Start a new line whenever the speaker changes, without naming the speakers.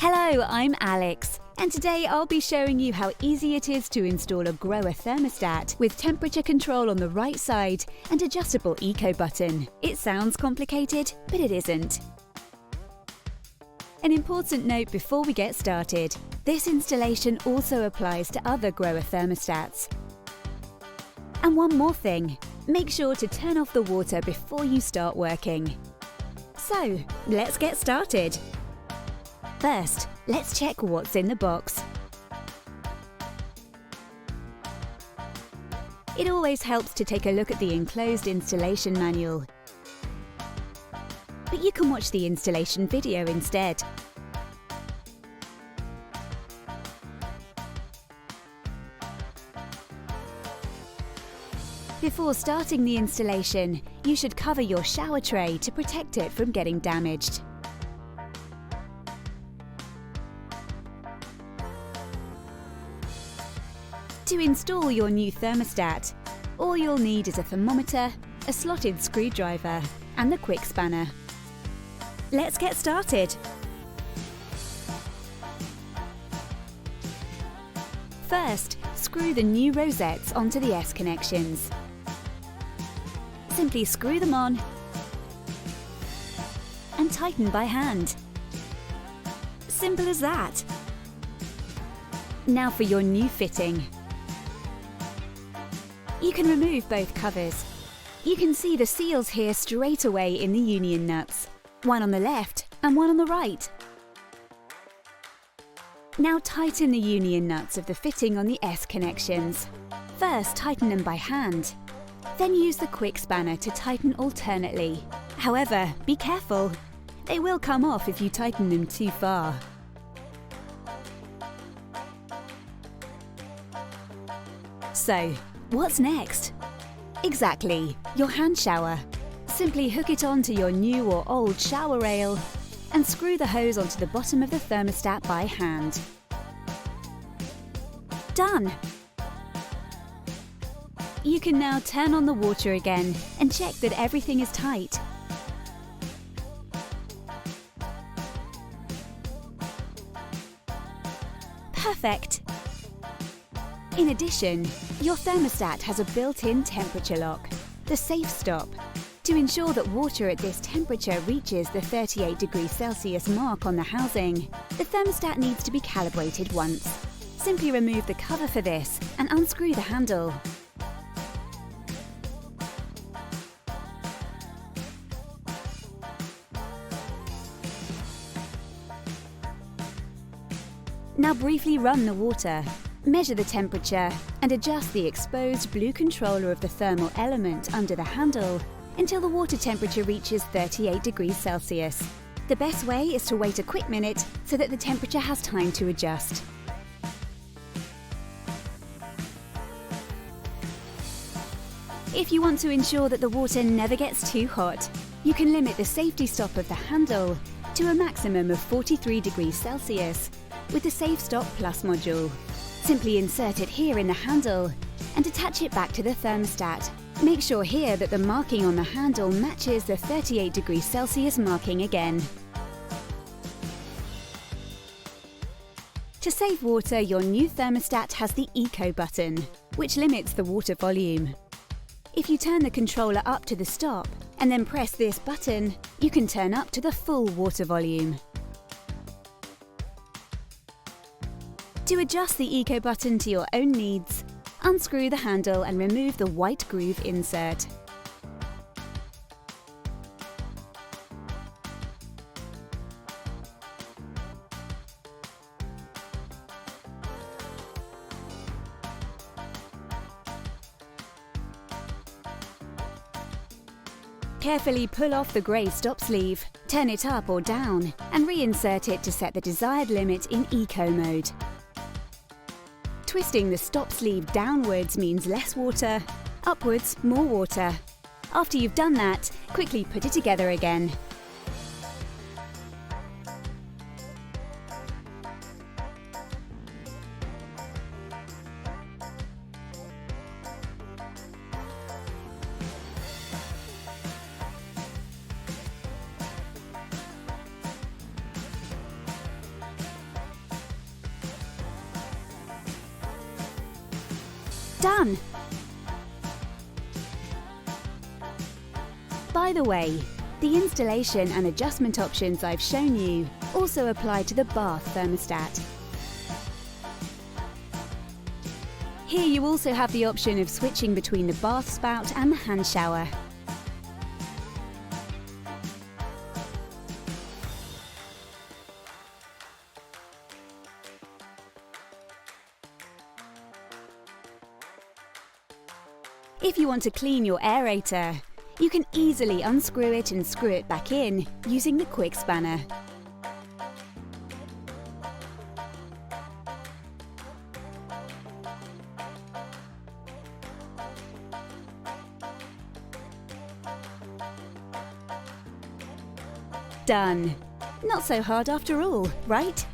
Hello, I'm Alex, and today I'll be showing you how easy it is to install a grower thermostat with temperature control on the right side and adjustable EcoButton. It sounds complicated, but it isn't. An important note before we get started: this installation also applies to other grower thermostats. And one more thing, make sure to turn off the water before you start working. So, let's get started. First, let's check what's in the box. It always helps to take a look at the enclosed installation manual. But you can watch the installation video instead. Before starting the installation, you should cover your shower tray to protect it from getting damaged. To install your new thermostat, all you'll need is a thermometer, a slotted screwdriver, and the quick spanner. Let's get started. First, screw the new rosettes onto the S connections. Simply screw them on and tighten by hand. Simple as that. Now for your new fitting. You can remove both covers. You can see the seals here straight away in the union nuts, one on the left and one on the right. Now tighten the union nuts of the fitting on the S connections. First, tighten them by hand. Then use the quick spanner to tighten alternately. However, be careful. They will come off if you tighten them too far. So, what's next? Exactly, your hand shower. Simply hook it onto your new or old shower rail and screw the hose onto the bottom of the thermostat by hand. Done! You can now turn on the water again and check that everything is tight. Perfect! In addition, your thermostat has a built-in temperature lock, the Safe Stop. To ensure that water at this temperature reaches the 38 degrees Celsius mark on the housing, the thermostat needs to be calibrated once. Simply remove the cover for this and unscrew the handle. Now briefly run the water. Measure the temperature and adjust the exposed blue controller of the thermal element under the handle until the water temperature reaches 38 degrees Celsius. The best way is to wait a quick minute so that the temperature has time to adjust. If you want to ensure that the water never gets too hot, you can limit the safety stop of the handle to a maximum of 43 degrees Celsius with the Safe Stop Plus module. Simply insert it here in the handle and attach it back to the thermostat. Make sure here that the marking on the handle matches the 38 degrees Celsius marking again. To save water, your new thermostat has the EcoButton, which limits the water volume. If you turn the controller up to the stop and then press this button, you can turn up to the full water volume. To adjust the EcoButton to your own needs, unscrew the handle and remove the white groove insert. Carefully pull off the grey stop sleeve, turn it up or down, and reinsert it to set the desired limit in Eco mode. Twisting the stop sleeve downwards means less water, upwards more water. After you've done that, quickly put it together again. Done! By the way, the installation and adjustment options I've shown you also apply to the bath thermostat. Here you also have the option of switching between the bath spout and the hand shower. If you want to clean your aerator, you can easily unscrew it and screw it back in using the quick spanner. Done! Not so hard after all, right?